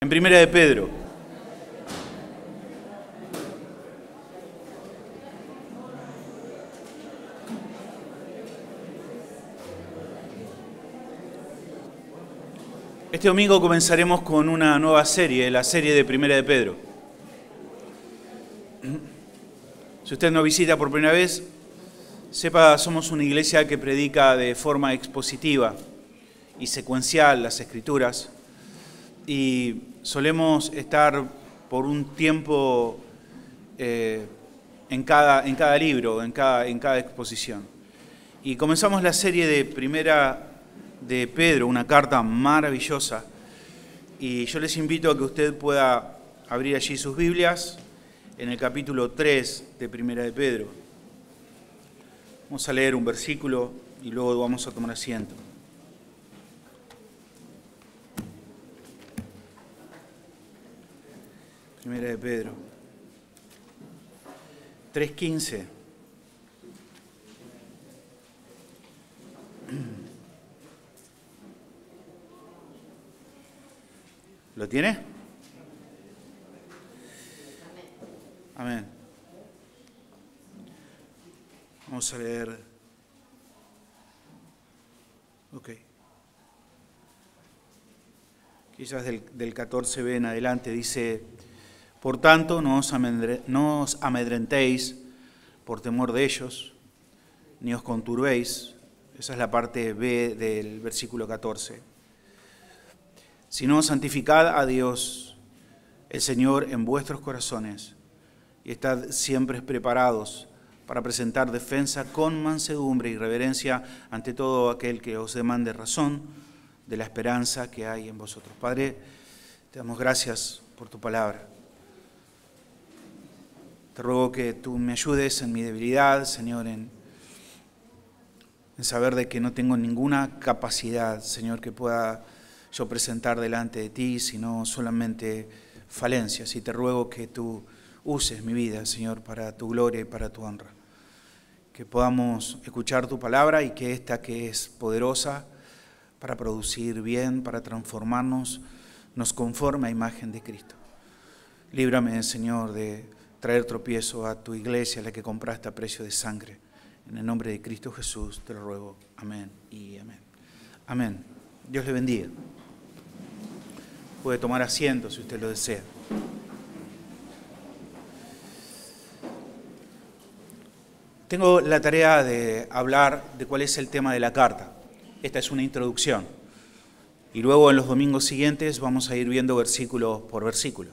en Primera de Pedro. Este domingo comenzaremos con una nueva serie, la serie de Primera de Pedro. Si usted nos visita por primera vez, sepa, somos una iglesia que predica de forma expositiva y secuencial las Escrituras, y solemos estar por un tiempo en cada libro, en cada exposición. Y comenzamos la serie de Primera de Pedro, una carta maravillosa, y yo les invito a que usted pueda abrir allí sus Biblias en el capítulo 3 de Primera de Pedro. Vamos a leer un versículo y luego vamos a tomar asiento. Primera de Pedro 3:15. ¿Lo tiene? Amén. Vamos a leer. Ok. Quizás del 14b en adelante dice: por tanto, no os amedrentéis por temor de ellos, ni os conturbéis. Esa es la parte B del versículo 14. Sino santificad a Dios, el Señor, en vuestros corazones, y estad siempre preparados para presentar defensa con mansedumbre y reverencia ante todo aquel que os demande razón de la esperanza que hay en vosotros. Padre, te damos gracias por tu palabra. Te ruego que tú me ayudes en mi debilidad, Señor, en saber de que no tengo ninguna capacidad, Señor, que pueda yo presentar delante de ti, sino solamente falencias. Y te ruego que tú uses mi vida, Señor, para tu gloria y para tu honra. Que podamos escuchar tu palabra y que esta, que es poderosa para producir bien, para transformarnos, nos conforme a imagen de Cristo. Líbrame, Señor, de traer tropiezo a tu iglesia, la que compraste a precio de sangre. En el nombre de Cristo Jesús te lo ruego. Amén y amén. Amén. Dios le bendiga. Puede tomar asiento si usted lo desea. Tengo la tarea de hablar de cuál es el tema de la carta. Esta es una introducción. Y luego en los domingos siguientes vamos a ir viendo versículo por versículo.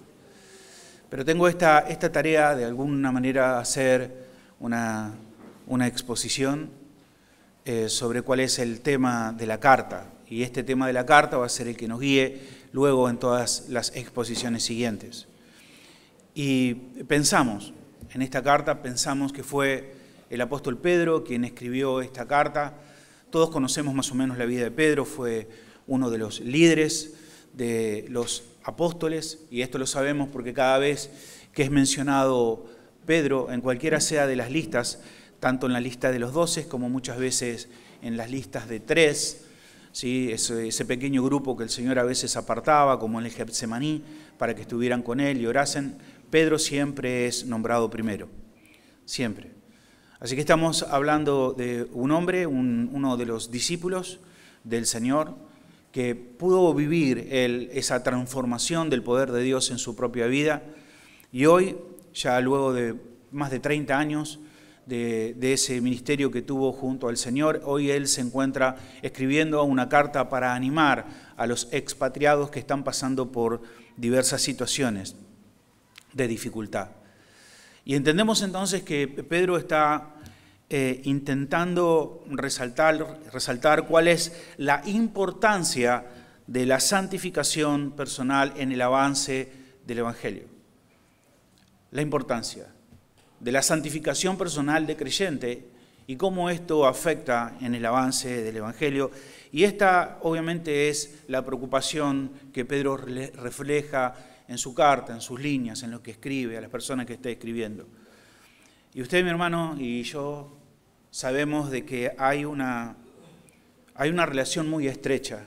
Pero tengo esta tarea de alguna manera hacer una exposición sobre cuál es el tema de la carta. Y este tema de la carta va a ser el que nos guíe luego en todas las exposiciones siguientes. Y pensamos, en esta carta pensamos que fue el apóstol Pedro quien escribió esta carta. Todos conocemos más o menos la vida de Pedro, fue uno de los líderes de los apóstoles, y esto lo sabemos porque cada vez que es mencionado Pedro, en cualquiera sea de las listas, tanto en la lista de los 12 como muchas veces en las listas de 3, ¿sí? Ese pequeño grupo que el Señor a veces apartaba, como en el Getsemaní, para que estuvieran con Él y orasen, Pedro siempre es nombrado primero, siempre. Así que estamos hablando de un hombre, uno de los discípulos del Señor, que pudo vivir esa transformación del poder de Dios en su propia vida, y hoy, ya luego de más de 30 años de ese ministerio que tuvo junto al Señor, hoy él se encuentra escribiendo una carta para animar a los expatriados que están pasando por diversas situaciones de dificultad. Y entendemos entonces que Pedro está intentando resaltar cuál es la importancia de la santificación personal en el avance del Evangelio. La importancia de la santificación personal de creyente y cómo esto afecta en el avance del Evangelio. Y esta obviamente es la preocupación que Pedro refleja en su carta, en sus líneas, en lo que escribe, a las personas que está escribiendo. Y usted, mi hermano, y yo sabemos de que hay una relación muy estrecha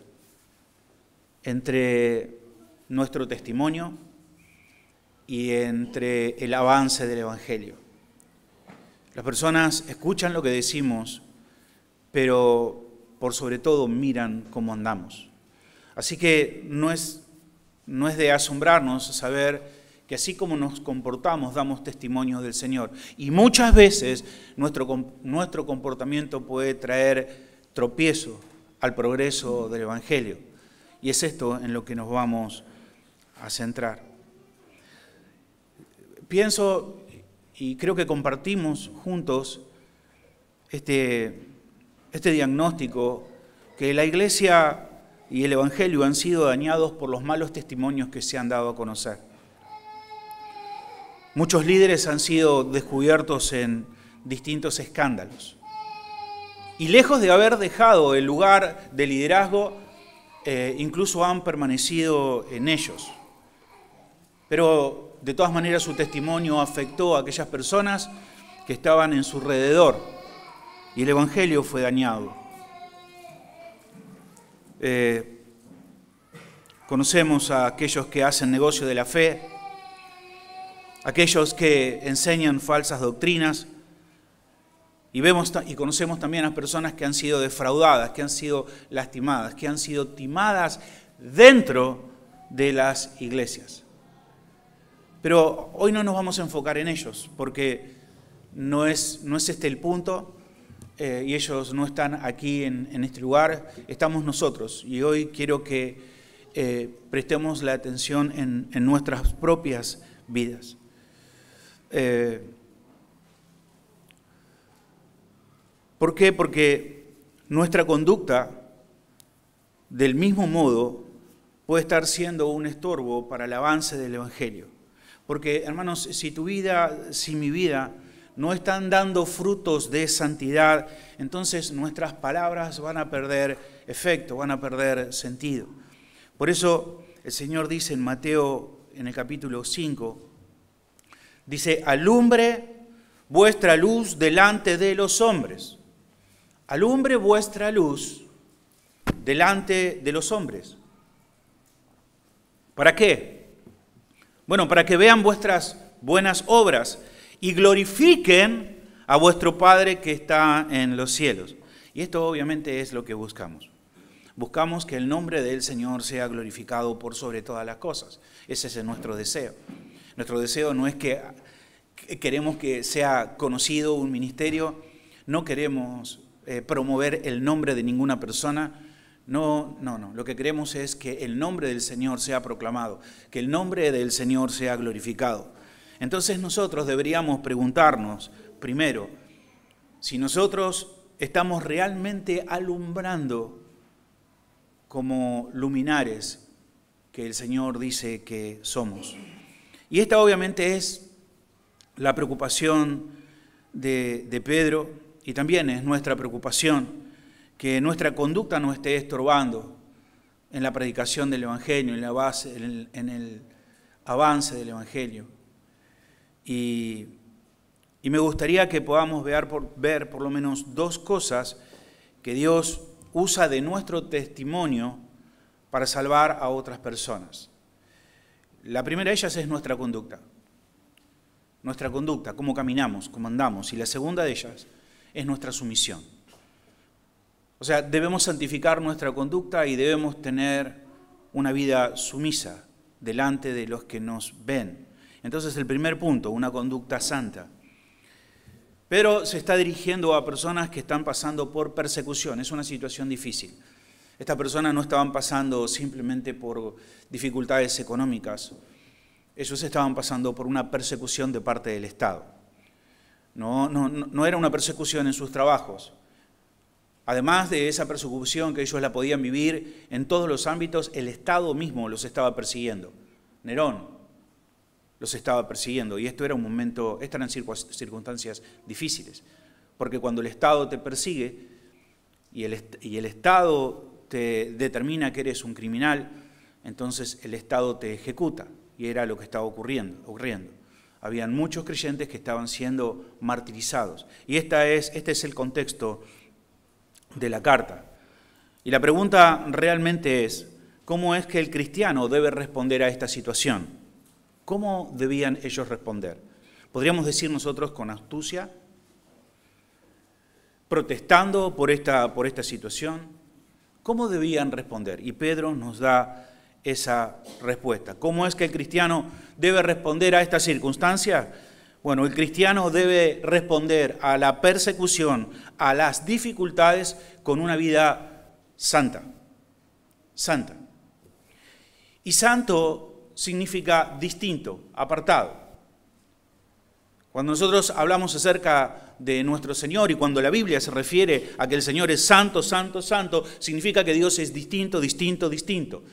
entre nuestro testimonio y entre el avance del Evangelio. Las personas escuchan lo que decimos, pero por sobre todo miran cómo andamos. Así que no es de asombrarnos saber que así como nos comportamos, damos testimonio del Señor. Y muchas veces nuestro comportamiento puede traer tropiezo al progreso del Evangelio. Y es esto en lo que nos vamos a centrar. Pienso y creo que compartimos juntos este diagnóstico, que la Iglesia y el Evangelio han sido dañados por los malos testimonios que se han dado a conocer. Muchos líderes han sido descubiertos en distintos escándalos. Y lejos de haber dejado el lugar de liderazgo, incluso han permanecido en ellos. Pero de todas maneras su testimonio afectó a aquellas personas que estaban en su alrededor y el Evangelio fue dañado. Conocemos a aquellos que hacen negocio de la fe, aquellos que enseñan falsas doctrinas, y conocemos también a personas que han sido defraudadas, que han sido lastimadas, que han sido timadas dentro de las iglesias. Pero hoy no nos vamos a enfocar en ellos, porque no es este el punto, y ellos no están aquí en este lugar, estamos nosotros. Y hoy quiero que prestemos la atención en nuestras propias vidas. ¿Por qué? Porque nuestra conducta, del mismo modo, puede estar siendo un estorbo para el avance del Evangelio. Porque, hermanos, si tu vida, si mi vida no están dando frutos de santidad, entonces nuestras palabras van a perder efecto, van a perder sentido. Por eso el Señor dice en Mateo, en el capítulo 5, dice, alumbre vuestra luz delante de los hombres. Alumbre vuestra luz delante de los hombres. ¿Para qué? Bueno, para que vean vuestras buenas obras y glorifiquen a vuestro Padre que está en los cielos. Y esto obviamente es lo que buscamos. Buscamos que el nombre del Señor sea glorificado por sobre todas las cosas. Ese es nuestro deseo. Nuestro deseo no es que queremos que sea conocido un ministerio, no queremos promover el nombre de ninguna persona. No. Lo que queremos es que el nombre del Señor sea proclamado, que el nombre del Señor sea glorificado. Entonces nosotros deberíamos preguntarnos, primero, si nosotros estamos realmente alumbrando como luminares que el Señor dice que somos. Y esta obviamente es la preocupación de Pedro y también es nuestra preocupación, que nuestra conducta no esté estorbando en la predicación del Evangelio, en el avance del Evangelio. Y me gustaría que podamos ver por lo menos dos cosas que Dios usa de nuestro testimonio para salvar a otras personas. La primera de ellas es nuestra conducta. Nuestra conducta, cómo caminamos, cómo andamos. Y la segunda de ellas es nuestra sumisión. O sea, debemos santificar nuestra conducta y debemos tener una vida sumisa delante de los que nos ven. Entonces, el primer punto, una conducta santa. Pedro se está dirigiendo a personas que están pasando por persecución. Es una situación difícil. Estas personas no estaban pasando simplemente por dificultades económicas. Ellos estaban pasando por una persecución de parte del Estado. No era una persecución en sus trabajos. Además de esa persecución que ellos la podían vivir en todos los ámbitos, el Estado mismo los estaba persiguiendo. Nerón los estaba persiguiendo y esto era un momento, estas eran circunstancias difíciles, porque cuando el Estado te persigue y el Estado te determina que eres un criminal, entonces el Estado te ejecuta y era lo que estaba ocurriendo. Habían muchos creyentes que estaban siendo martirizados y este es el contexto de la carta. Y la pregunta realmente es, cómo es que el cristiano debe responder a esta situación. ¿Cómo debían ellos responder? Podríamos decir nosotros con astucia, protestando por esta situación. ¿Cómo debían responder? Y Pedro nos da esa respuesta. ¿Cómo es que el cristiano debe responder a esta circunstancia? Bueno, el cristiano debe responder a la persecución, a las dificultades, con una vida santa. Santa. Y santo significa distinto, apartado. Cuando nosotros hablamos acerca de nuestro Señor y cuando la Biblia se refiere a que el Señor es santo, santo, santo, significa que Dios es distinto, distinto, distinto.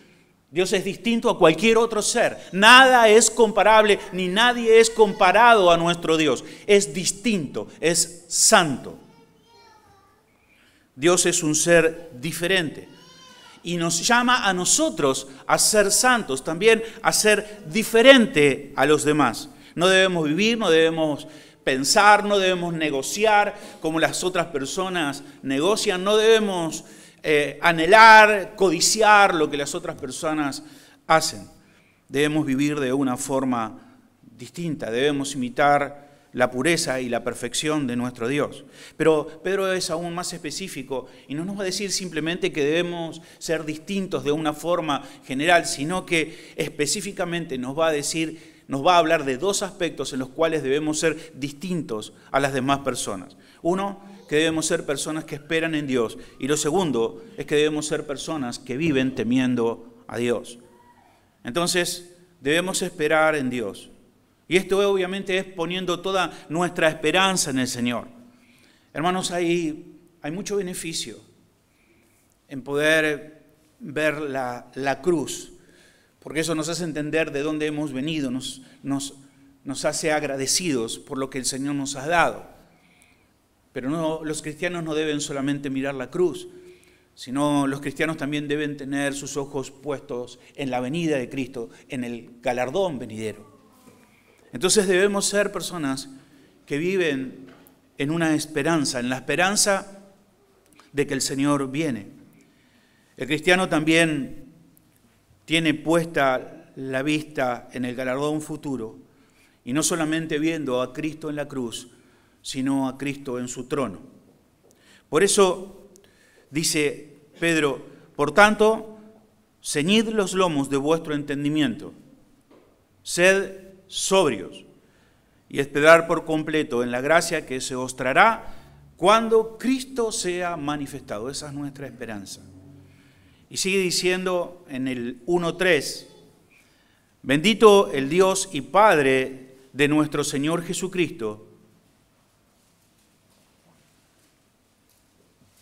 Dios es distinto a cualquier otro ser. Nada es comparable ni nadie es comparado a nuestro Dios. Es distinto, es santo. Dios es un ser diferente y nos llama a nosotros a ser santos, también a ser diferente a los demás. No debemos vivir, no debemos pensar, no debemos negociar como las otras personas negocian, no debemos anhelar, codiciar lo que las otras personas hacen. Debemos vivir de una forma distinta, debemos imitar la pureza y la perfección de nuestro Dios. Pero Pedro es aún más específico y no nos va a decir simplemente que debemos ser distintos de una forma general, sino que específicamente nos va a decir, nos va a hablar de dos aspectos en los cuales debemos ser distintos a las demás personas. Uno, que debemos ser personas que esperan en Dios. Y lo segundo es que debemos ser personas que viven temiendo a Dios. Entonces, debemos esperar en Dios. Y esto obviamente es poniendo toda nuestra esperanza en el Señor. Hermanos, hay mucho beneficio en poder ver la cruz, porque eso nos hace entender de dónde hemos venido, nos hace agradecidos por lo que el Señor nos ha dado. Pero no, los cristianos no deben solamente mirar la cruz, sino los cristianos también deben tener sus ojos puestos en la venida de Cristo, en el galardón venidero. Entonces debemos ser personas que viven en una esperanza, en la esperanza de que el Señor viene. El cristiano también tiene puesta la vista en el galardón futuro, y no solamente viendo a Cristo en la cruz, sino a Cristo en su trono. Por eso dice Pedro, por tanto, ceñid los lomos de vuestro entendimiento, sed sobrios y esperar por completo en la gracia que se os traerá cuando Cristo sea manifestado. Esa es nuestra esperanza. Y sigue diciendo en el 1:3, bendito el Dios y Padre de nuestro Señor Jesucristo,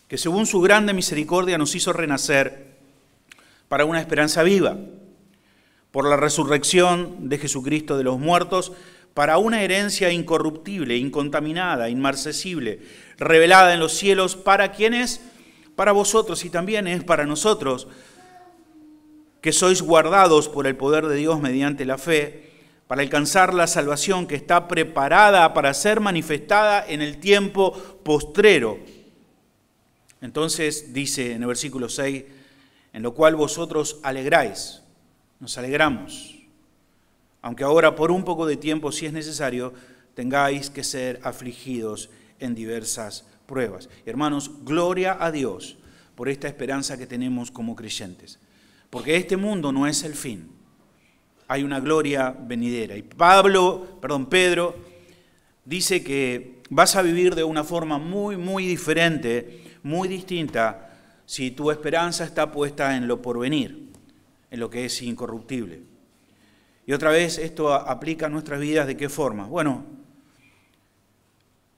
que según su grande misericordia nos hizo renacer para una esperanza viva, por la resurrección de Jesucristo de los muertos, para una herencia incorruptible, incontaminada, inmarcesible, revelada en los cielos, ¿para quiénes? Para vosotros, y también es para nosotros, que sois guardados por el poder de Dios mediante la fe, para alcanzar la salvación que está preparada para ser manifestada en el tiempo postrero. Entonces dice en el versículo 6, en lo cual vosotros alegráis, nos alegramos, aunque ahora por un poco de tiempo, si es necesario, tengáis que ser afligidos en diversas pruebas. Hermanos, gloria a Dios por esta esperanza que tenemos como creyentes, porque este mundo no es el fin, hay una gloria venidera. Y Pedro dice que vas a vivir de una forma muy, muy diferente, muy distinta, si tu esperanza está puesta en lo porvenir, en lo que es incorruptible. Y otra vez esto aplica a nuestras vidas, ¿de qué forma? Bueno,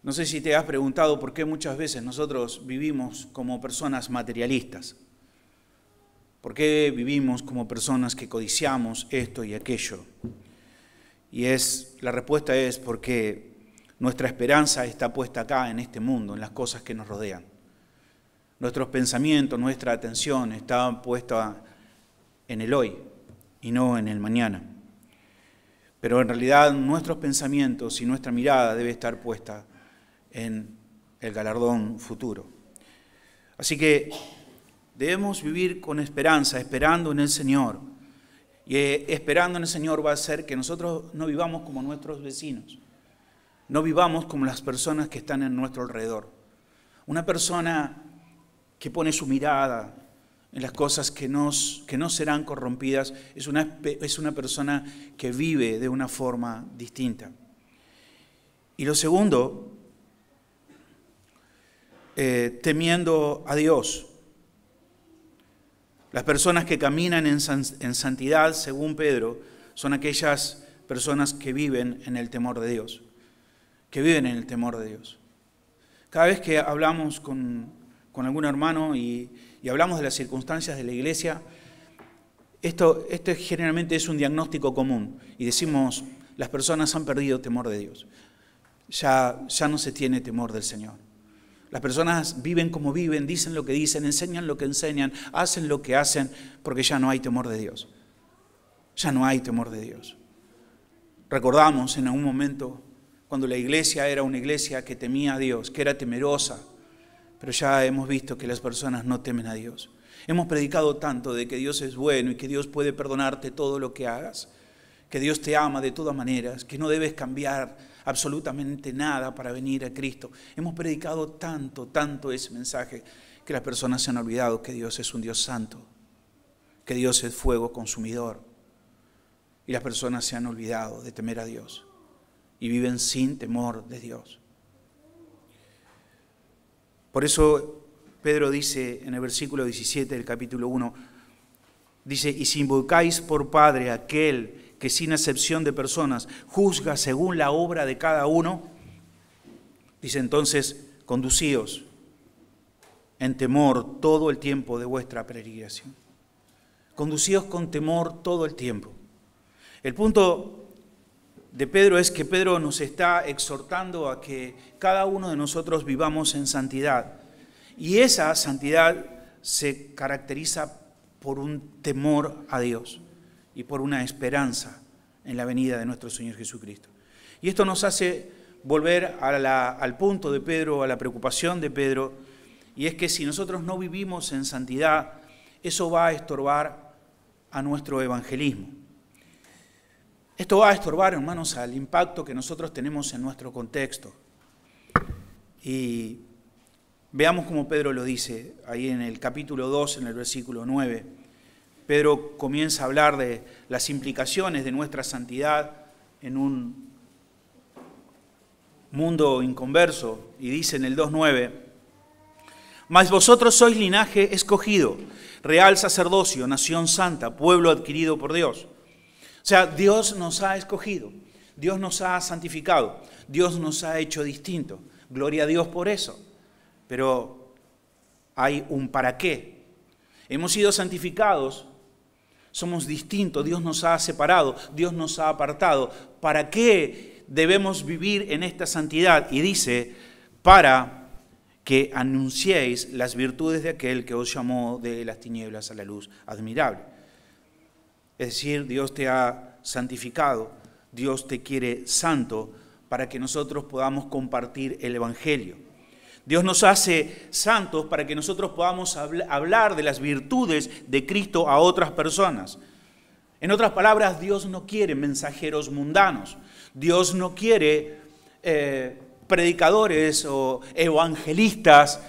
no sé si te has preguntado por qué muchas veces nosotros vivimos como personas materialistas. ¿Por qué vivimos como personas que codiciamos esto y aquello? Y la respuesta es porque nuestra esperanza está puesta acá, en este mundo, en las cosas que nos rodean. Nuestros pensamientos, nuestra atención está puesta en el hoy y no en el mañana. Pero en realidad nuestros pensamientos y nuestra mirada debe estar puesta en el galardón futuro. Así que Debemos vivir con esperanza, esperando en el Señor. Y esperando en el Señor va a hacer que nosotros no vivamos como nuestros vecinos. No vivamos como las personas que están en nuestro alrededor. Una persona que pone su mirada en las cosas que no serán corrompidas es una persona que vive de una forma distinta. Y lo segundo, temiendo a Dios. Las personas que caminan en santidad, según Pedro, son aquellas personas que viven en el temor de Dios. Que viven en el temor de Dios. Cada vez que hablamos con algún hermano y hablamos de las circunstancias de la iglesia, esto generalmente es un diagnóstico común. Y decimos, las personas han perdido temor de Dios. Ya no se tiene temor del Señor. Las personas viven como viven, dicen lo que dicen, enseñan lo que enseñan, hacen lo que hacen, porque ya no hay temor de Dios. Ya no hay temor de Dios. Recordamos en algún momento cuando la iglesia era una iglesia que temía a Dios, que era temerosa, pero ya hemos visto que las personas no temen a Dios. Hemos predicado tanto de que Dios es bueno y que Dios puede perdonarte todo lo que hagas, que Dios te ama de todas maneras, que no debes cambiar absolutamente nada para venir a Cristo. Hemos predicado tanto ese mensaje que las personas se han olvidado que Dios es un Dios santo, que Dios es fuego consumidor. Y las personas se han olvidado de temer a Dios y viven sin temor de Dios. Por eso Pedro dice en el versículo 17 del capítulo 1, dice, y si invocáis por Padre aquel que sin excepción de personas juzga según la obra de cada uno, dice entonces, conducíos en temor todo el tiempo de vuestra peregrinación. Conducíos con temor todo el tiempo. El punto de Pedro es que Pedro nos está exhortando a que cada uno de nosotros vivamos en santidad. Y esa santidad se caracteriza por un temor a Dios y por una esperanza en la venida de nuestro Señor Jesucristo. Y esto nos hace volver al punto de Pedro, a la preocupación de Pedro, y es que si nosotros no vivimos en santidad, eso va a estorbar a nuestro evangelismo. Esto va a estorbar, hermanos, al impacto que nosotros tenemos en nuestro contexto. Y veamos cómo Pedro lo dice, ahí en el capítulo 2, en el versículo 9. Pedro comienza a hablar de las implicaciones de nuestra santidad en un mundo inconverso, y dice en el 2:9, mas vosotros sois linaje escogido, real sacerdocio, nación santa, pueblo adquirido por Dios. O sea, Dios nos ha escogido, Dios nos ha santificado, Dios nos ha hecho distintos. Gloria a Dios por eso. Pero hay un para qué. Hemos sido santificados, somos distintos, Dios nos ha separado, Dios nos ha apartado. ¿Para qué debemos vivir en esta santidad? Y dice, para que anunciéis las virtudes de aquel que os llamó de las tinieblas a la luz admirable. Es decir, Dios te ha santificado, Dios te quiere santo para que nosotros podamos compartir el Evangelio. Dios nos hace santos para que nosotros podamos hablar de las virtudes de Cristo a otras personas. En otras palabras, Dios no quiere mensajeros mundanos. Dios no quiere predicadores o evangelistas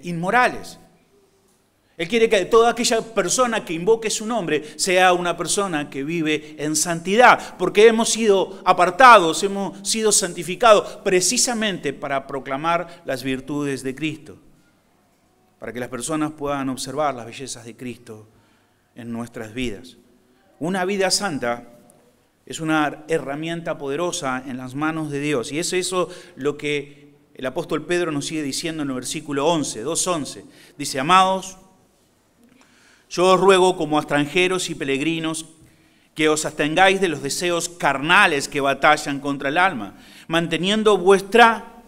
inmorales. Él quiere que toda aquella persona que invoque su nombre sea una persona que vive en santidad, porque hemos sido apartados, hemos sido santificados precisamente para proclamar las virtudes de Cristo, para que las personas puedan observar las bellezas de Cristo en nuestras vidas. Una vida santa es una herramienta poderosa en las manos de Dios, y es eso lo que el apóstol Pedro nos sigue diciendo en el versículo 11, 2:11. Dice, amados, yo os ruego como extranjeros y peregrinos que os abstengáis de los deseos carnales que batallan contra el alma, manteniendo vuestra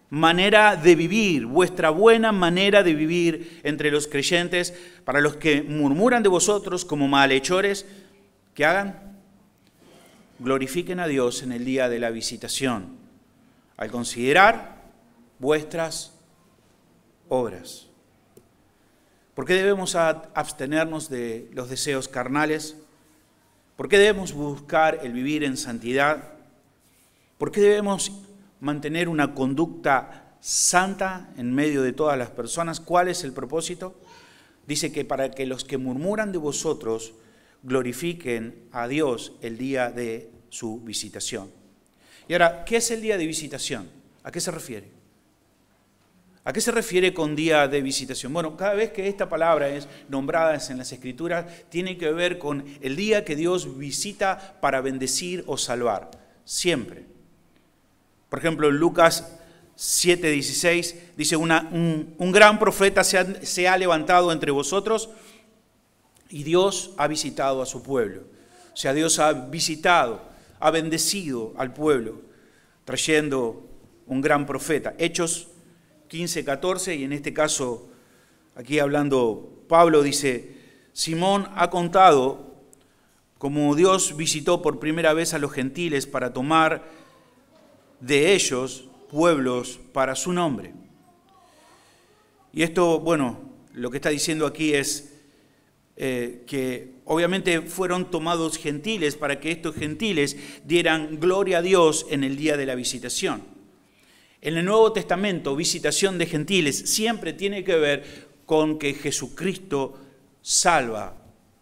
manera de vivir, vuestra buena manera de vivir entre los creyentes, para los que murmuran de vosotros como malhechores, ¿qué hagan? Glorifiquen a Dios en el día de la visitación, al considerar vuestras obras. ¿Por qué debemos abstenernos de los deseos carnales? ¿Por qué debemos buscar el vivir en santidad? ¿Por qué debemos mantener una conducta santa en medio de todas las personas? ¿Cuál es el propósito? Dice que para que los que murmuran de vosotros glorifiquen a Dios el día de su visitación. Y ahora, ¿qué es el día de visitación? ¿A qué se refiere? ¿A qué se refiere con día de visitación? Bueno, cada vez que esta palabra es nombrada en las Escrituras, tiene que ver con el día que Dios visita para bendecir o salvar. Siempre. Por ejemplo, en Lucas 7:16 dice, un gran profeta se ha levantado entre vosotros y Dios ha visitado a su pueblo. O sea, Dios ha visitado, ha bendecido al pueblo, trayendo un gran profeta. Hechos 15:14, y en este caso, aquí hablando Pablo, dice, Simón ha contado cómo Dios visitó por primera vez a los gentiles para tomar de ellos pueblos para su nombre. Y esto, bueno, lo que está diciendo aquí es que obviamente fueron tomados gentiles para que estos gentiles dieran gloria a Dios en el día de la visitación. En el Nuevo Testamento, visitación de gentiles siempre tiene que ver con que Jesucristo salva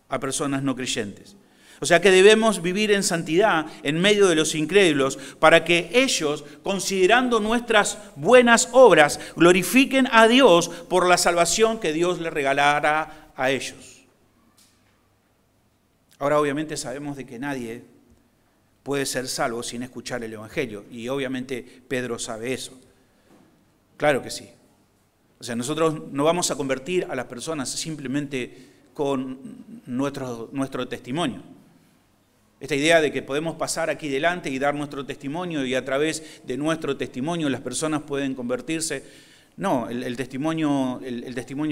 a personas no creyentes. O sea que debemos vivir en santidad en medio de los incrédulos para que ellos, considerando nuestras buenas obras, glorifiquen a Dios por la salvación que Dios les regalará a ellos. Ahora obviamente sabemos de que nadie puede ser salvo sin escuchar el Evangelio, y obviamente Pedro sabe eso. Claro que sí. O sea, nosotros no vamos a convertir a las personas simplemente con nuestro testimonio. Esta idea de que podemos pasar aquí delante y dar nuestro testimonio y a través de nuestro testimonio las personas pueden convertirse. No, el testimonio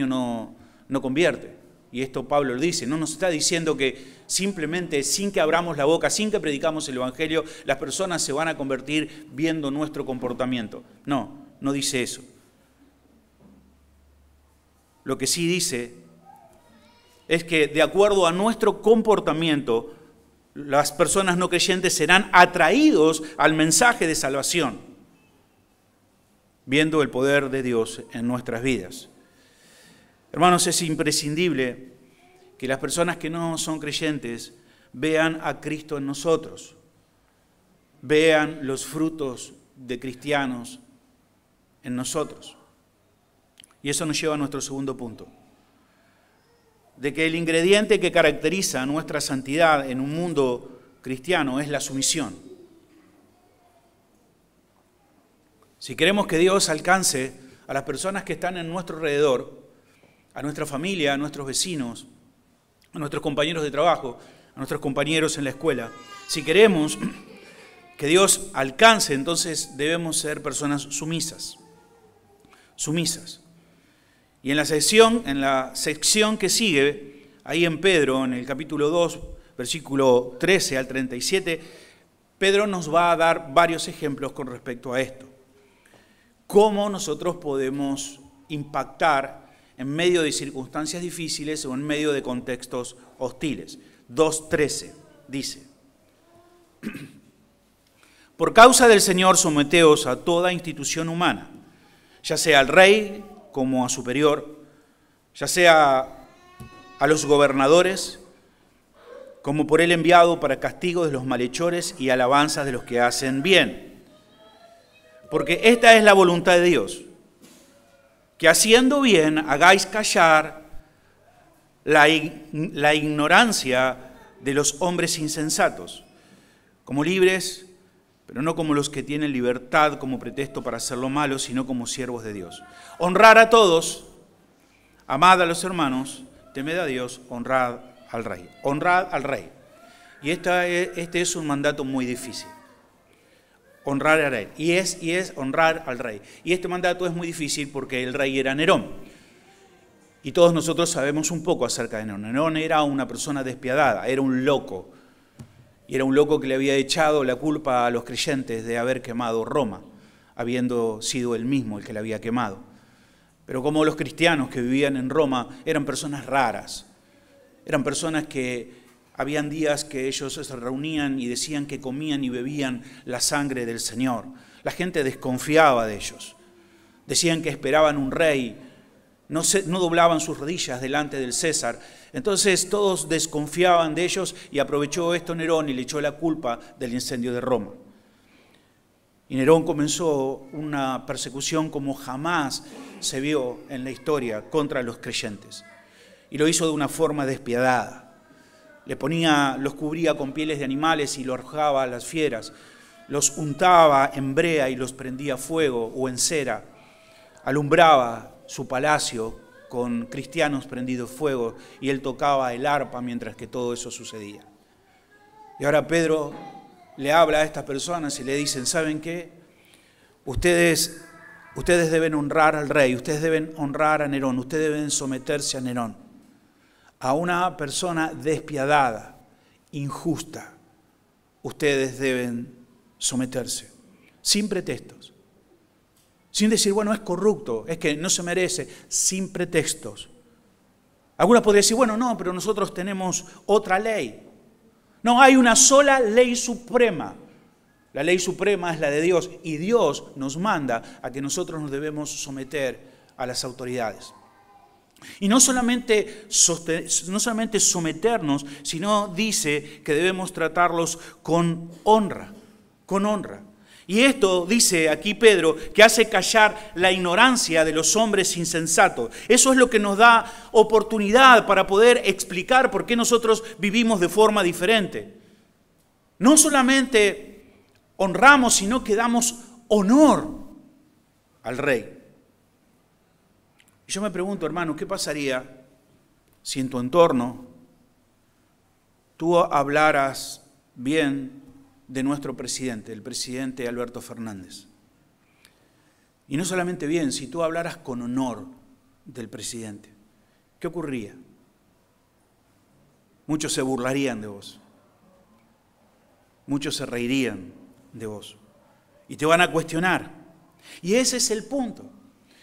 no convierte. Y esto Pablo lo dice, no nos está diciendo que simplemente sin que abramos la boca, sin que predicamos el Evangelio, las personas se van a convertir viendo nuestro comportamiento. No, no dice eso. Lo que sí dice es que de acuerdo a nuestro comportamiento, las personas no creyentes serán atraídos al mensaje de salvación, viendo el poder de Dios en nuestras vidas. Hermanos, es imprescindible que las personas que no son creyentes vean a Cristo en nosotros, vean los frutos de cristianos en nosotros. Y eso nos lleva a nuestro segundo punto, de que el ingrediente que caracteriza nuestra santidad en un mundo cristiano es la sumisión. Si queremos que Dios alcance a las personas que están en nuestro alrededor, a nuestra familia, a nuestros vecinos, a nuestros compañeros de trabajo, a nuestros compañeros en la escuela, si queremos que Dios alcance, entonces debemos ser personas sumisas. Sumisas. Y en la sección que sigue, ahí en Pedro, en el capítulo 2, versículo 13 al 37, Pedro nos va a dar varios ejemplos con respecto a esto. Cómo nosotros podemos impactar en medio de circunstancias difíciles o en medio de contextos hostiles. 2:13 dice, por causa del Señor someteos a toda institución humana, ya sea al rey como a superior, ya sea a los gobernadores, como por él enviado para castigo de los malhechores y alabanzas de los que hacen bien. Porque esta es la voluntad de Dios, que haciendo bien hagáis callar la ignorancia de los hombres insensatos, como libres, pero no como los que tienen libertad como pretexto para hacer lo malo, sino como siervos de Dios. Honrar a todos, amad a los hermanos, temed a Dios, honrad al rey. Honrad al rey. Y este es un mandato muy difícil. Honrar al rey. Y es honrar al rey. Y este mandato es muy difícil porque el rey era Nerón. Y todos nosotros sabemos un poco acerca de Nerón. Nerón era una persona despiadada, era un loco. Y era un loco que le había echado la culpa a los creyentes de haber quemado Roma, habiendo sido él mismo el que la había quemado. Pero como los cristianos que vivían en Roma eran personas raras, eran personas que habían días que ellos se reunían y decían que comían y bebían la sangre del Señor. La gente desconfiaba de ellos. Decían que esperaban un rey, no doblaban sus rodillas delante del César. Entonces todos desconfiaban de ellos y aprovechó esto Nerón y le echó la culpa del incendio de Roma. Y Nerón comenzó una persecución como jamás se vio en la historia contra los creyentes. Y lo hizo de una forma despiadada. Los cubría con pieles de animales y los arrojaba a las fieras. Los untaba en brea y los prendía a fuego o en cera. Alumbraba su palacio con cristianos prendidos fuego y él tocaba el arpa mientras que todo eso sucedía. Y ahora Pedro le habla a estas personas y le dicen, ¿saben qué? Ustedes deben honrar al rey, ustedes deben honrar a Nerón, ustedes deben someterse a Nerón, a una persona despiadada, injusta. Ustedes deben someterse, sin pretextos, sin decir, bueno, es corrupto, es que no se merece, sin pretextos. Algunos podrían decir, bueno, no, pero nosotros tenemos otra ley. No, hay una sola ley suprema. La ley suprema es la de Dios y Dios nos manda a que nosotros nos debemos someter a las autoridades. Y no solamente someternos, sino dice que debemos tratarlos con honra, con honra. Y esto dice aquí Pedro, que hace callar la ignorancia de los hombres insensatos. Eso es lo que nos da oportunidad para poder explicar por qué nosotros vivimos de forma diferente. No solamente honramos, sino que damos honor al rey. Y yo me pregunto, hermano, ¿qué pasaría si en tu entorno tú hablaras bien de nuestro presidente, el presidente Alberto Fernández? Y no solamente bien, si tú hablaras con honor del presidente, ¿qué ocurriría? Muchos se burlarían de vos. Muchos se reirían de vos. Y te van a cuestionar. Y ese es el punto.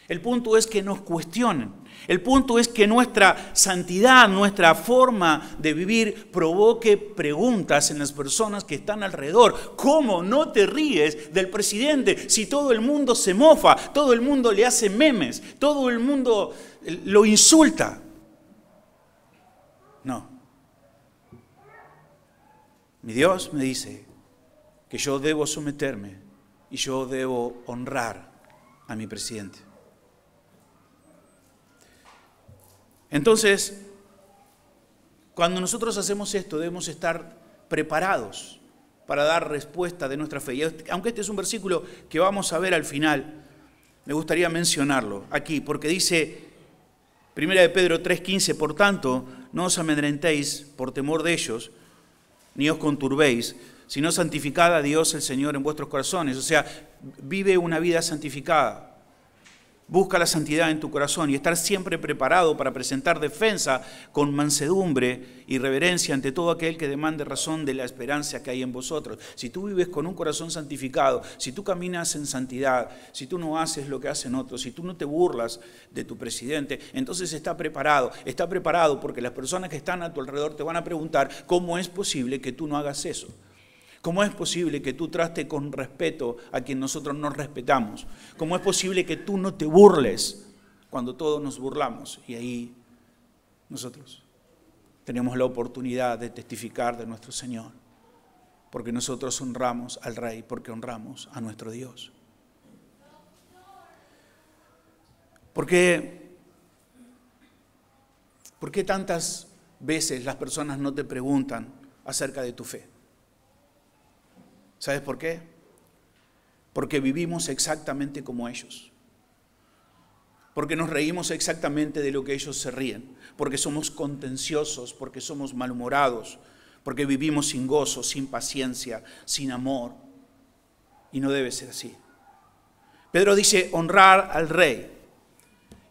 El punto es que nos cuestionen. El punto es que nuestra santidad, nuestra forma de vivir provoque preguntas en las personas que están alrededor. ¿Cómo no te ríes del presidente si todo el mundo se mofa, todo el mundo le hace memes, todo el mundo lo insulta? No. Mi Dios me dice que yo debo someterme y yo debo honrar a mi presidente. Entonces, cuando nosotros hacemos esto, debemos estar preparados para dar respuesta de nuestra fe. Y aunque este es un versículo que vamos a ver al final, me gustaría mencionarlo aquí, porque dice, 1 de Pedro 3:15, por tanto, no os amedrentéis por temor de ellos, ni os conturbéis, sino santificad a Dios el Señor en vuestros corazones. O sea, vive una vida santificada. Busca la santidad en tu corazón y estar siempre preparado para presentar defensa con mansedumbre y reverencia ante todo aquel que demande razón de la esperanza que hay en vosotros. Si tú vives con un corazón santificado, si tú caminas en santidad, si tú no haces lo que hacen otros, si tú no te burlas de tu presidente, entonces está preparado porque las personas que están a tu alrededor te van a preguntar cómo es posible que tú no hagas eso. ¿Cómo es posible que tú trates con respeto a quien nosotros nos respetamos? ¿Cómo es posible que tú no te burles cuando todos nos burlamos? Y ahí nosotros tenemos la oportunidad de testificar de nuestro Señor, porque nosotros honramos al Rey, porque honramos a nuestro Dios. ¿Por qué tantas veces las personas no te preguntan acerca de tu fe? ¿Sabes por qué? Porque vivimos exactamente como ellos. Porque nos reímos exactamente de lo que ellos se ríen. Porque somos contenciosos, porque somos malhumorados, porque vivimos sin gozo, sin paciencia, sin amor. Y no debe ser así. Pedro dice honrar al Rey.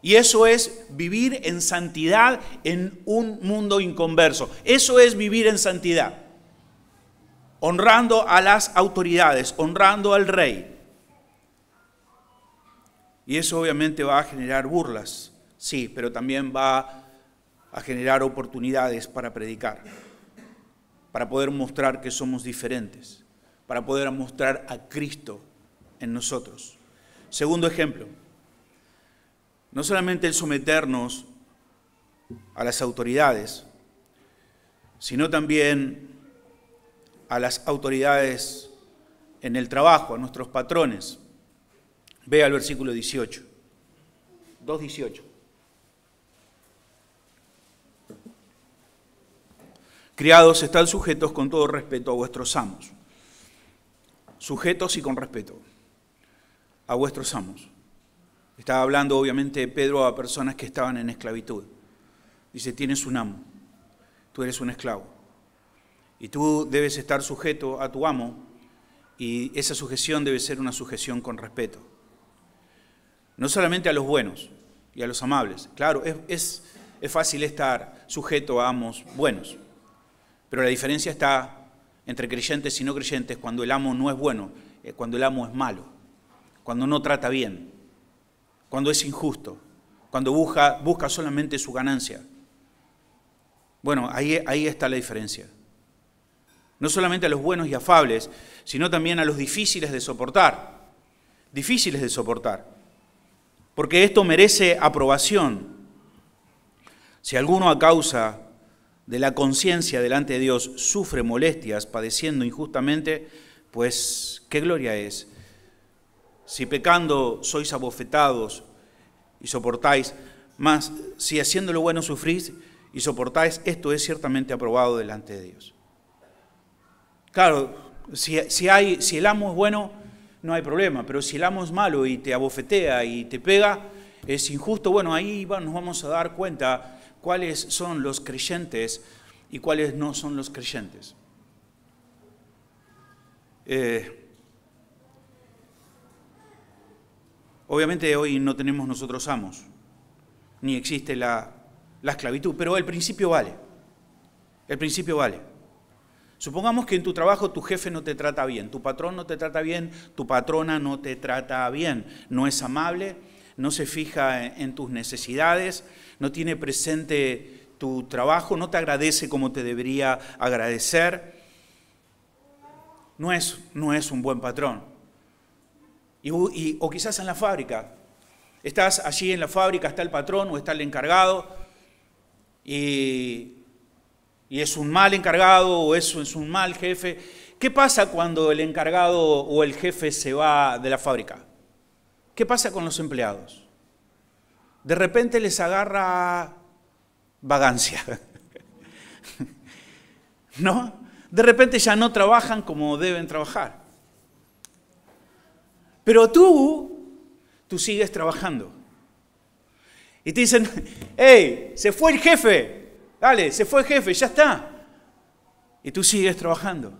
Y eso es vivir en santidad en un mundo inconverso. Eso es vivir en santidad. Honrando a las autoridades, honrando al Rey. Y eso obviamente va a generar burlas, sí, pero también va a generar oportunidades para predicar, para poder mostrar que somos diferentes, para poder mostrar a Cristo en nosotros. Segundo ejemplo, no solamente el someternos a las autoridades, sino también a las autoridades en el trabajo, a nuestros patrones. Vea el versículo 18, 2:18. Criados, estad sujetos con todo respeto a vuestros amos. Sujetos y con respeto a vuestros amos. Estaba hablando obviamente Pedro a personas que estaban en esclavitud. Dice, tienes un amo, tú eres un esclavo. Y tú debes estar sujeto a tu amo y esa sujeción debe ser una sujeción con respeto. No solamente a los buenos y a los amables. Claro, es fácil estar sujeto a amos buenos, pero la diferencia está entre creyentes y no creyentes cuando el amo no es bueno, cuando el amo es malo, cuando no trata bien, cuando es injusto, cuando busca solamente su ganancia. Bueno, ahí está la diferencia. No solamente a los buenos y afables, sino también a los difíciles de soportar. Difíciles de soportar. Porque esto merece aprobación. Si alguno a causa de la conciencia delante de Dios sufre molestias, padeciendo injustamente, pues qué gloria es. Si pecando sois abofetados y soportáis, mas si haciendo lo bueno sufrís y soportáis, esto es ciertamente aprobado delante de Dios. Claro, si el amo es bueno, no hay problema, pero si el amo es malo y te abofetea y te pega, es injusto. Bueno, ahí nos vamos a dar cuenta cuáles son los creyentes y cuáles no son los creyentes. Obviamente hoy no tenemos nosotros amos, ni existe la esclavitud, pero el principio vale. El principio vale. Supongamos que en tu trabajo tu jefe no te trata bien, tu patrón no te trata bien, tu patrona no te trata bien, no es amable, no se fija en tus necesidades, no tiene presente tu trabajo, no te agradece como te debería agradecer. No es un buen patrón. O quizás en la fábrica. Estás allí en la fábrica, está el patrón o está el encargado y es un mal encargado o es un mal jefe. ¿Qué pasa cuando el encargado o el jefe se va de la fábrica? ¿Qué pasa con los empleados? De repente les agarra vagancia. ¿No? De repente ya no trabajan como deben trabajar. Pero tú sigues trabajando. Y te dicen, ¡hey! Se fue el jefe. Dale, se fue el jefe, ya está. Y tú sigues trabajando.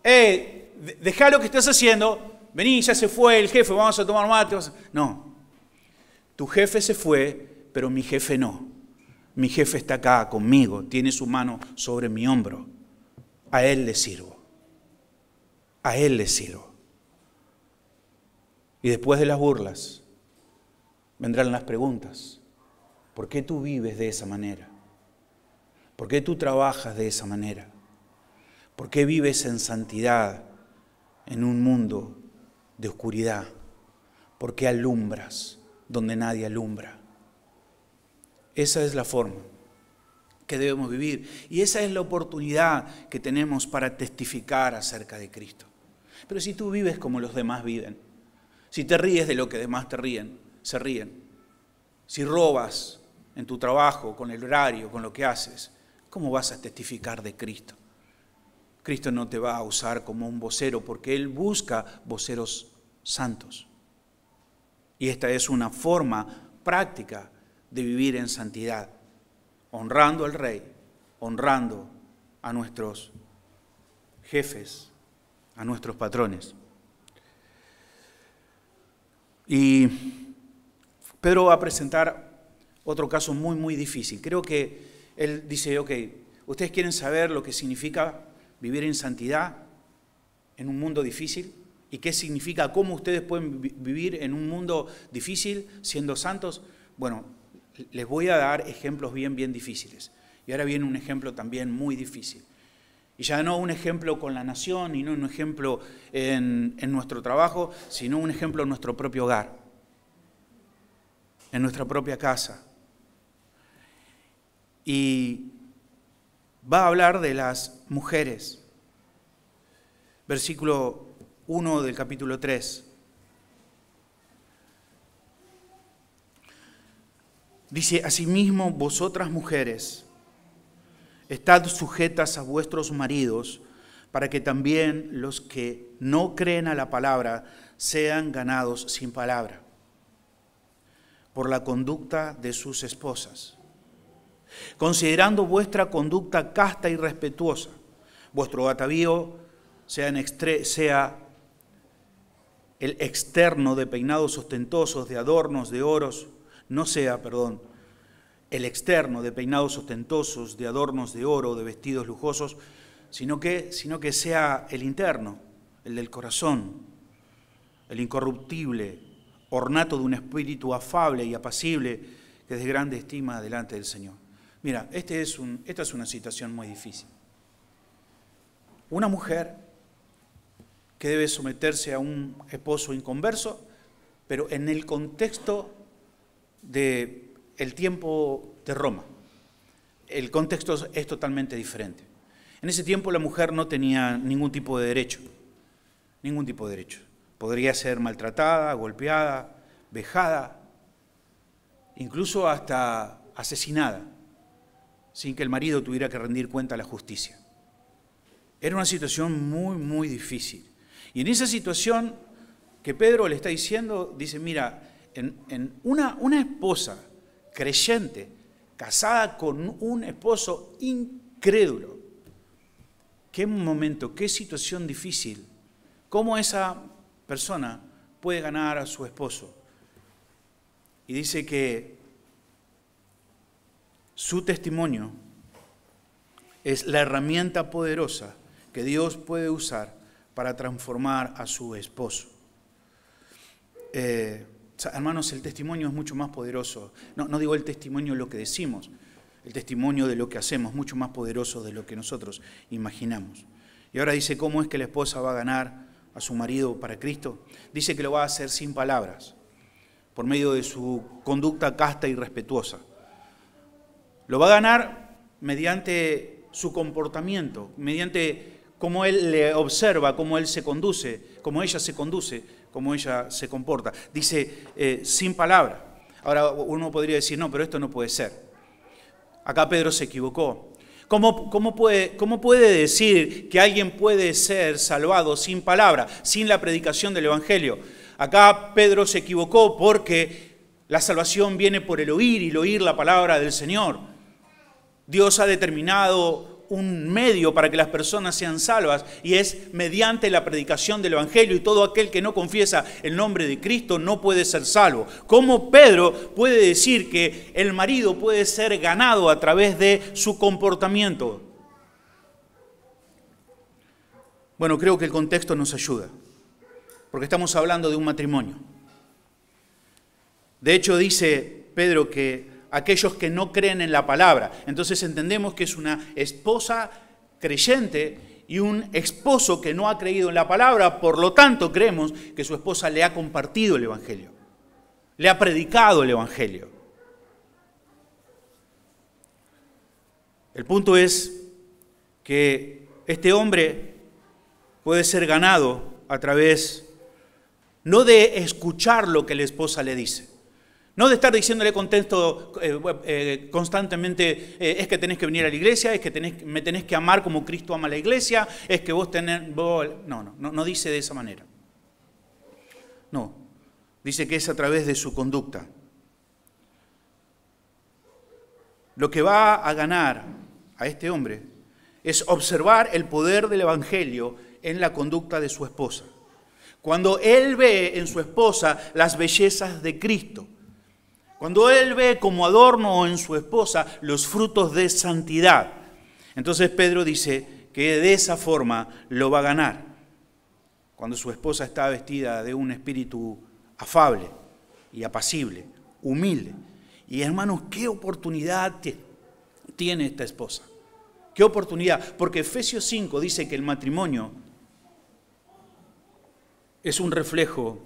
Dejá lo que estás haciendo. Vení, ya se fue el jefe, vamos a tomar mate. No. Tu jefe se fue, pero mi jefe no. Mi jefe está acá conmigo, tiene su mano sobre mi hombro. A él le sirvo. A él le sirvo. Y después de las burlas, vendrán las preguntas. ¿Por qué tú vives de esa manera? ¿Por qué tú trabajas de esa manera? ¿Por qué vives en santidad en un mundo de oscuridad? ¿Por qué alumbras donde nadie alumbra? Esa es la forma que debemos vivir y esa es la oportunidad que tenemos para testificar acerca de Cristo. Pero si tú vives como los demás viven, si te ríes de lo que demás se ríen, si robas en tu trabajo, con el horario, con lo que haces, ¿cómo vas a testificar de Cristo? Cristo no te va a usar como un vocero porque Él busca voceros santos. Y esta es una forma práctica de vivir en santidad, honrando al Rey, honrando a nuestros jefes, a nuestros patrones. Y Pedro va a presentar otro caso muy, muy difícil. Creo que él dice, ok, ¿ustedes quieren saber lo que significa vivir en santidad en un mundo difícil? ¿Y qué significa? ¿Cómo ustedes pueden vivir en un mundo difícil siendo santos? Bueno, les voy a dar ejemplos bien difíciles. Y ahora viene un ejemplo también muy difícil. Y ya no un ejemplo con la nación, y no un ejemplo en nuestro trabajo, sino un ejemplo en nuestro propio hogar, en nuestra propia casa. Y va a hablar de las mujeres. Versículo 1 del capítulo 3. Dice, asimismo, vosotras mujeres, estad sujetas a vuestros maridos, para que también los que no creen a la palabra sean ganados sin palabra, por la conducta de sus esposas, considerando vuestra conducta casta y respetuosa. Vuestro atavío sea el externo de peinados ostentosos, de adornos, de oros, el externo de peinados ostentosos, de adornos de oro, de vestidos lujosos, sino que sea el interno, el del corazón, el incorruptible, ornato de un espíritu afable y apacible, que es de grande estima delante del Señor. Mira, esta es una situación muy difícil. Una mujer que debe someterse a un esposo inconverso, pero en el contexto del tiempo de Roma. El contexto es totalmente diferente. En ese tiempo la mujer no tenía ningún tipo de derecho. Podría ser maltratada, golpeada, vejada, incluso hasta asesinada, sin que el marido tuviera que rendir cuenta a la justicia. Era una situación muy difícil. Y en esa situación que Pedro le está diciendo, dice, mira, en una esposa creyente, casada con un esposo incrédulo, qué momento, qué situación difícil, cómo esa persona puede ganar a su esposo. Y dice que su testimonio es la herramienta poderosa que Dios puede usar para transformar a su esposo. Hermanos, el testimonio es mucho más poderoso. No digo el testimonio de lo que decimos, el testimonio de lo que hacemos, mucho más poderoso de lo que nosotros imaginamos. Y ahora dice, ¿cómo es que la esposa va a ganar a su marido para Cristo? Dice que lo va a hacer sin palabras, por medio de su conducta casta y respetuosa. Lo va a ganar mediante su comportamiento, mediante cómo él le observa, cómo él se conduce, cómo ella se conduce, cómo ella se comporta. Dice, sin palabra. Ahora uno podría decir, no, pero esto no puede ser. Acá Pedro se equivocó. ¿Cómo puede decir que alguien puede ser salvado sin palabra, sin la predicación del Evangelio? Acá Pedro se equivocó porque la salvación viene por el oír y el oír la palabra del Señor. Dios ha determinado un medio para que las personas sean salvas y es mediante la predicación del Evangelio, y todo aquel que no confiesa el nombre de Cristo no puede ser salvo. ¿Cómo Pedro puede decir que el marido puede ser ganado a través de su comportamiento? Bueno, creo que el contexto nos ayuda, porque estamos hablando de un matrimonio. De hecho, dice Pedro que aquellos que no creen en la palabra. Entonces entendemos que es una esposa creyente y un esposo que no ha creído en la palabra, por lo tanto creemos que su esposa le ha compartido el Evangelio, le ha predicado el Evangelio. El punto es que este hombre puede ser ganado a través no de escuchar lo que la esposa le dice, no de estar diciéndole constantemente, es que tenés que venir a la iglesia, es que me tenés que amar como Cristo ama a la iglesia, es que no dice de esa manera. No, dice que es a través de su conducta. Lo que va a ganar a este hombre es observar el poder del Evangelio en la conducta de su esposa. Cuando él ve en su esposa las bellezas de Cristo, cuando él ve como adorno en su esposa los frutos de santidad, entonces Pedro dice que de esa forma lo va a ganar. cuando su esposa está vestida de un espíritu afable y apacible, humilde. Y hermanos, ¿qué oportunidad tiene esta esposa? ¿Qué oportunidad? Porque Efesios 5 dice que el matrimonio es un reflejo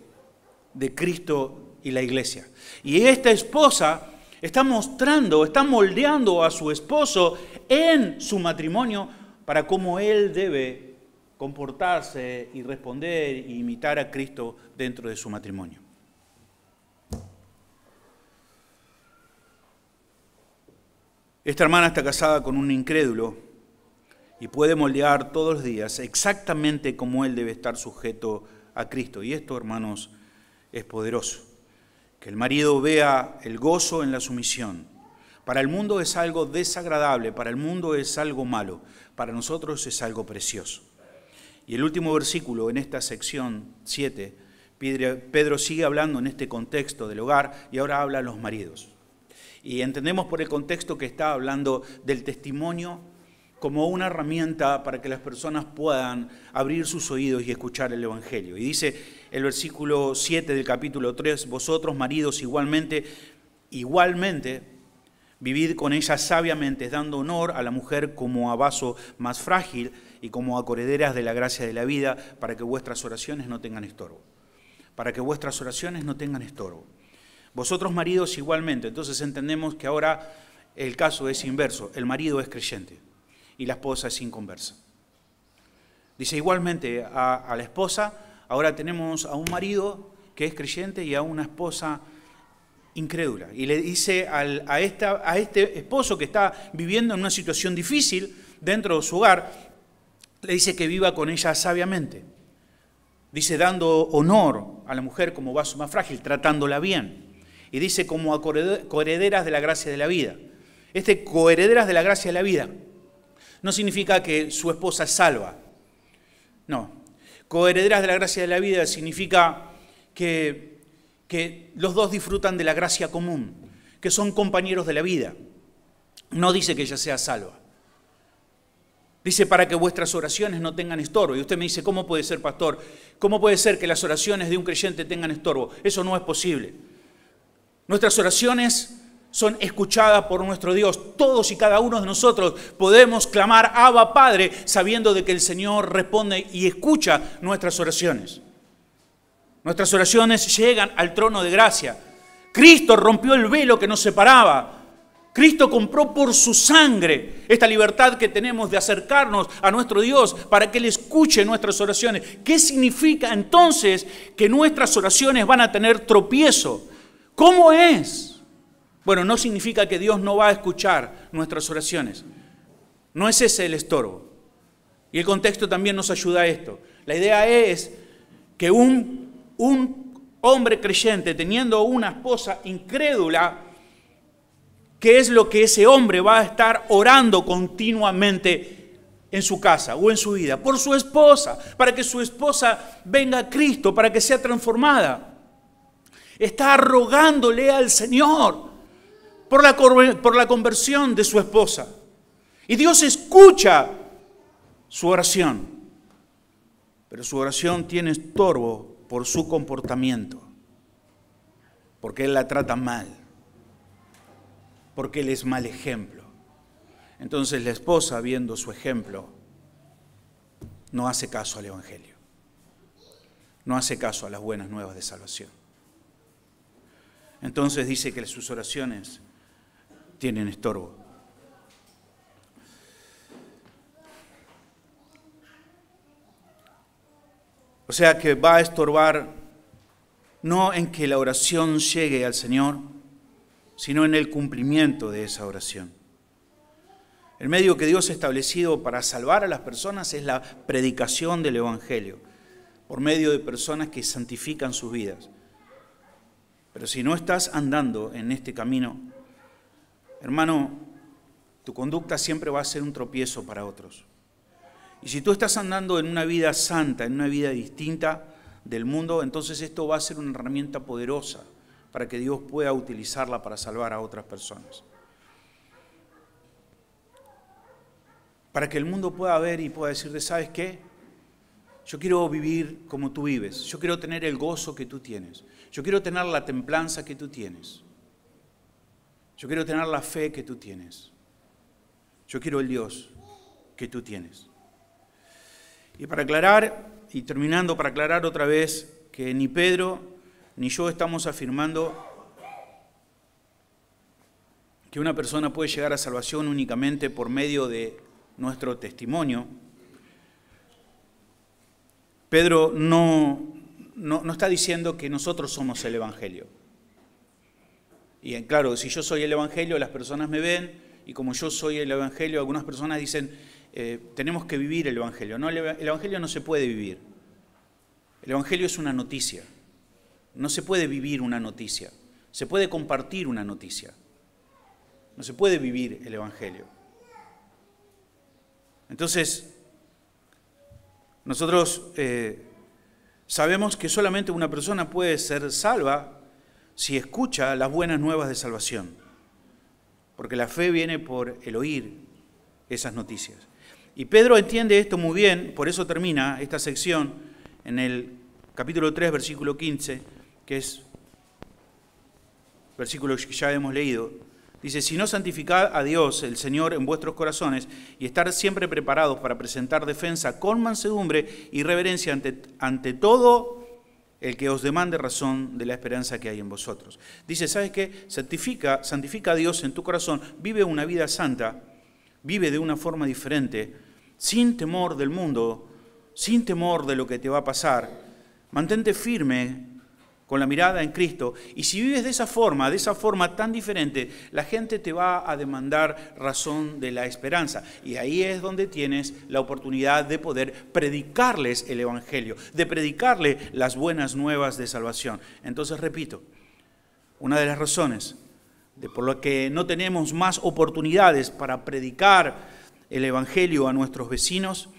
de Cristo y la iglesia. Y esta esposa está mostrando, está moldeando a su esposo en su matrimonio para cómo él debe comportarse y responder e imitar a Cristo dentro de su matrimonio. Esta hermana está casada con un incrédulo y puede moldear todos los días exactamente como él debe estar sujeto a Cristo. Y esto, hermanos, es poderoso. Que el marido vea el gozo en la sumisión. Para el mundo es algo desagradable, para el mundo es algo malo, para nosotros es algo precioso. Y el último versículo en esta sección 7, Pedro sigue hablando en este contexto del hogar y ahora habla a los maridos. Y entendemos por el contexto que está hablando del testimonio como una herramienta para que las personas puedan abrir sus oídos y escuchar el Evangelio. Y dice el versículo 7 del capítulo 3, vosotros maridos igualmente, vivid con ella sabiamente, dando honor a la mujer como a vaso más frágil y como a correderas de la gracia de la vida, para que vuestras oraciones no tengan estorbo. Para que vuestras oraciones no tengan estorbo. Vosotros maridos igualmente. Entonces entendemos que ahora el caso es inverso. El marido es creyente y la esposa es inconversa. Dice igualmente a la esposa, ahora tenemos a un marido que es creyente y a una esposa incrédula. Y le dice a este esposo que está viviendo en una situación difícil dentro de su hogar, le dice que viva con ella sabiamente. Dice dando honor a la mujer como vaso más frágil, tratándola bien. Y dice como a coherederas de la gracia de la vida. Coherederas de la gracia de la vida no significa que su esposa es salva. No. Coherederas de la gracia de la vida significa que los dos disfrutan de la gracia común, que son compañeros de la vida. No dice que ella sea salva. Dice para que vuestras oraciones no tengan estorbo. Y usted me dice, ¿cómo puede ser, pastor? ¿Cómo puede ser que las oraciones de un creyente tengan estorbo? Eso no es posible. Nuestras oraciones son escuchadas por nuestro Dios. Todos y cada uno de nosotros podemos clamar Abba Padre, sabiendo de que el Señor responde y escucha nuestras oraciones. Nuestras oraciones llegan al trono de gracia. Cristo rompió el velo que nos separaba. Cristo compró por su sangre esta libertad que tenemos de acercarnos a nuestro Dios para que Él escuche nuestras oraciones. ¿Qué significa entonces que nuestras oraciones van a tener tropiezo? ¿Cómo es? Bueno, no significa que Dios no va a escuchar nuestras oraciones. No es ese el estorbo. Y el contexto también nos ayuda a esto. La idea es que un hombre creyente teniendo una esposa incrédula, ¿qué es lo que ese hombre va a estar orando continuamente en su casa o en su vida? Por su esposa, para que su esposa venga a Cristo, para que sea transformada. Está rogándole al Señor por la conversión de su esposa. Y Dios escucha su oración. Pero su oración tiene estorbo por su comportamiento. Porque Él la trata mal. Porque Él es mal ejemplo. Entonces la esposa, viendo su ejemplo, no hace caso al Evangelio. No hace caso a las buenas nuevas de salvación. Entonces dice que sus oraciones tienen estorbo. O sea que va a estorbar no en que la oración llegue al Señor, sino en el cumplimiento de esa oración. El medio que Dios ha establecido para salvar a las personas es la predicación del Evangelio, por medio de personas que santifican sus vidas. Pero si no estás andando en este camino, hermano, tu conducta siempre va a ser un tropiezo para otros. Y si tú estás andando en una vida santa, en una vida distinta del mundo, entonces esto va a ser una herramienta poderosa para que Dios pueda utilizarla para salvar a otras personas. Para que el mundo pueda ver y pueda decirte, ¿sabes qué? Yo quiero vivir como tú vives. Yo quiero tener el gozo que tú tienes. Yo quiero tener la templanza que tú tienes. Yo quiero tener la fe que tú tienes. Yo quiero el Dios que tú tienes. Y para aclarar, y terminando, para aclarar otra vez que ni Pedro ni yo estamos afirmando que una persona puede llegar a salvación únicamente por medio de nuestro testimonio. Pedro no está diciendo que nosotros somos el Evangelio. Y claro, si yo soy el Evangelio, las personas me ven, y como yo soy el Evangelio, algunas personas dicen, tenemos que vivir el Evangelio. No, el Evangelio no se puede vivir. El Evangelio es una noticia. No se puede vivir una noticia. Se puede compartir una noticia. No se puede vivir el Evangelio. Entonces, nosotros sabemos que solamente una persona puede ser salva si escucha las buenas nuevas de salvación. Porque la fe viene por el oír esas noticias. Y Pedro entiende esto muy bien, por eso termina esta sección en el capítulo 3, versículo 15, que es versículo que ya hemos leído. Dice, si no santificad a Dios, el Señor, en vuestros corazones, y estar siempre preparados para presentar defensa con mansedumbre y reverencia ante todo el que os demande razón de la esperanza que hay en vosotros. Dice, ¿sabes qué? Santifica a Dios en tu corazón, vive una vida santa, vive de una forma diferente, sin temor del mundo, sin temor de lo que te va a pasar. Mantente firme con la mirada en Cristo. Y si vives de esa forma tan diferente, la gente te va a demandar razón de la esperanza. Y ahí es donde tienes la oportunidad de poder predicarles el Evangelio, de predicarle las buenas nuevas de salvación. Entonces, repito, una de las razones por lo que no tenemos más oportunidades para predicar el Evangelio a nuestros vecinos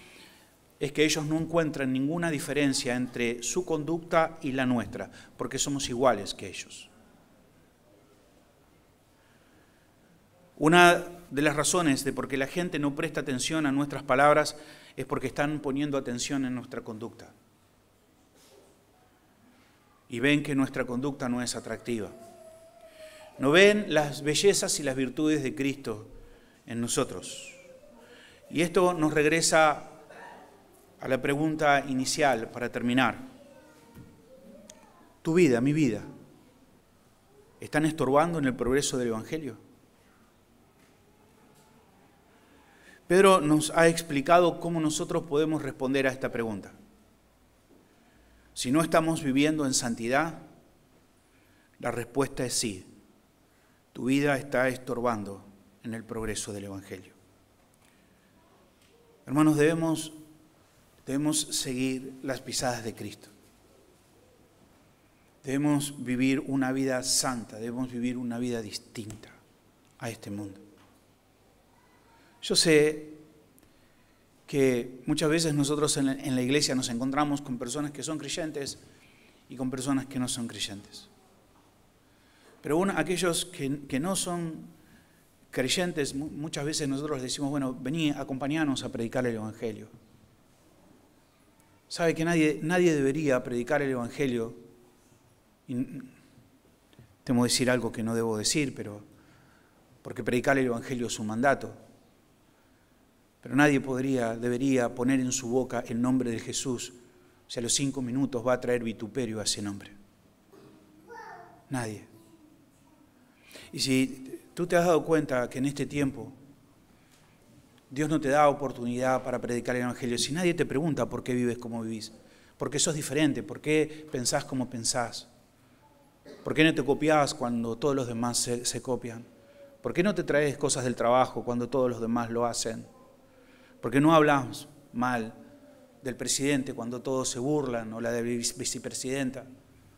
es que ellos no encuentran ninguna diferencia entre su conducta y la nuestra, porque somos iguales que ellos. Una de las razones de por qué la gente no presta atención a nuestras palabras es porque están poniendo atención en nuestra conducta. Y ven que nuestra conducta no es atractiva. No ven las bellezas y las virtudes de Cristo en nosotros. Y esto nos regresa a la pregunta inicial para terminar. ¿Tu vida, mi vida, están estorbando en el progreso del Evangelio? Pedro nos ha explicado cómo nosotros podemos responder a esta pregunta. Si no estamos viviendo en santidad, la respuesta es sí. Tu vida está estorbando en el progreso del Evangelio. Hermanos, debemos seguir las pisadas de Cristo. Debemos vivir una vida santa, debemos vivir una vida distinta a este mundo. Yo sé que muchas veces nosotros en la iglesia nos encontramos con personas que son creyentes y con personas que no son creyentes. Pero aquellos que no son creyentes, muchas veces nosotros les decimos, bueno, vení, acompañanos a predicar el Evangelio. Sabe que nadie debería predicar el Evangelio, y temo decir algo que no debo decir, pero porque predicar el Evangelio es un mandato. Pero nadie debería poner en su boca el nombre de Jesús, si a los 5 minutos va a traer vituperio a ese nombre. Nadie. Y si tú te has dado cuenta que en este tiempo Dios no te da oportunidad para predicar el Evangelio, si nadie te pregunta por qué vives como vivís, por qué sos diferente, por qué pensás como pensás, por qué no te copiás cuando todos los demás se copian, por qué no te traes cosas del trabajo cuando todos los demás lo hacen, por qué no hablamos mal del presidente cuando todos se burlan, o la de vicepresidenta,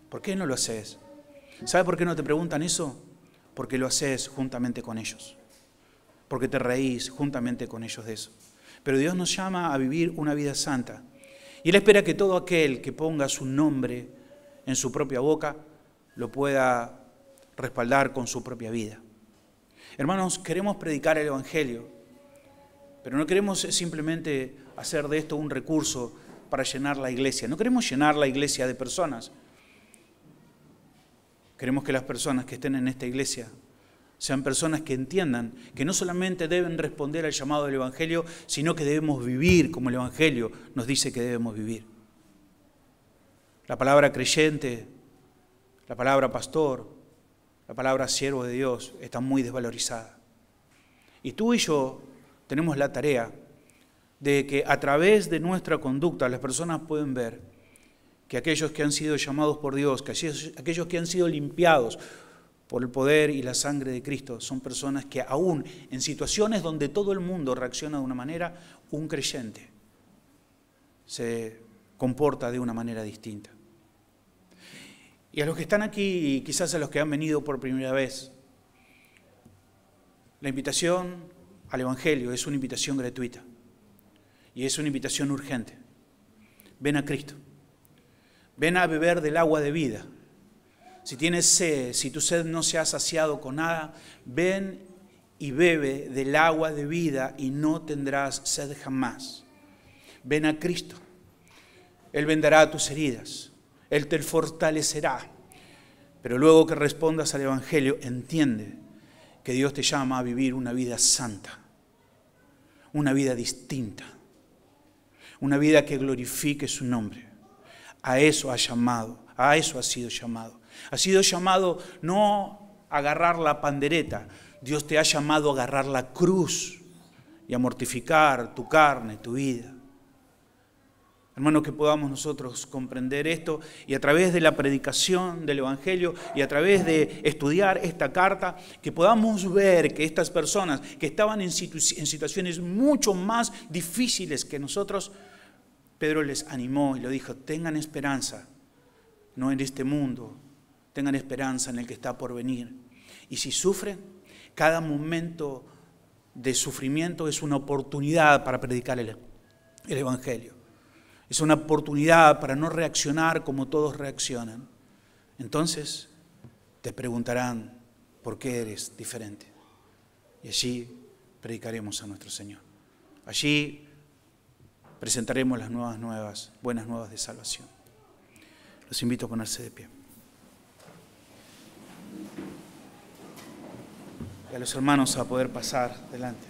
¿por qué no lo haces? ¿Sabe por qué no te preguntan eso? Porque lo haces juntamente con ellos. Porque te reís juntamente con ellos de eso. Pero Dios nos llama a vivir una vida santa. Y Él espera que todo aquel que ponga su nombre en su propia boca lo pueda respaldar con su propia vida. Hermanos, queremos predicar el Evangelio, pero no queremos simplemente hacer de esto un recurso para llenar la iglesia. No queremos llenar la iglesia de personas. Queremos que las personas que estén en esta iglesia sean personas que entiendan que no solamente deben responder al llamado del Evangelio, sino que debemos vivir como el Evangelio nos dice que debemos vivir. La palabra creyente, la palabra pastor, la palabra siervo de Dios está muy desvalorizada. Y tú y yo tenemos la tarea de que a través de nuestra conducta las personas pueden ver que aquellos que han sido llamados por Dios, que aquellos que han sido limpiados por el poder y la sangre de Cristo, son personas que aún en situaciones donde todo el mundo reacciona de una manera, un creyente se comporta de una manera distinta. Y a los que están aquí y quizás a los que han venido por primera vez, la invitación al Evangelio es una invitación gratuita y es una invitación urgente. Ven a Cristo. Ven a beber del agua de vida. Si tienes sed, si tu sed no se ha saciado con nada, ven y bebe del agua de vida y no tendrás sed jamás. Ven a Cristo. Él vendará tus heridas. Él te fortalecerá. Pero luego que respondas al Evangelio, entiende que Dios te llama a vivir una vida santa, una vida distinta, una vida que glorifique su nombre. A eso ha llamado, a eso ha sido llamado. Ha sido llamado no a agarrar la pandereta, Dios te ha llamado a agarrar la cruz y a mortificar tu carne, tu vida. Hermanos, que podamos nosotros comprender esto y a través de la predicación del Evangelio y a través de estudiar esta carta, que podamos ver que estas personas que estaban en situaciones mucho más difíciles que nosotros, Pedro les animó y le dijo, tengan esperanza, no en este mundo, tengan esperanza en el que está por venir. Y si sufren, cada momento de sufrimiento es una oportunidad para predicar el Evangelio. Es una oportunidad para no reaccionar como todos reaccionan. Entonces te preguntarán por qué eres diferente. Y allí predicaremos a nuestro Señor. Allí presentaremos las buenas nuevas de salvación. Los invito a ponerse de pie. Y a los hermanos a poder pasar delante.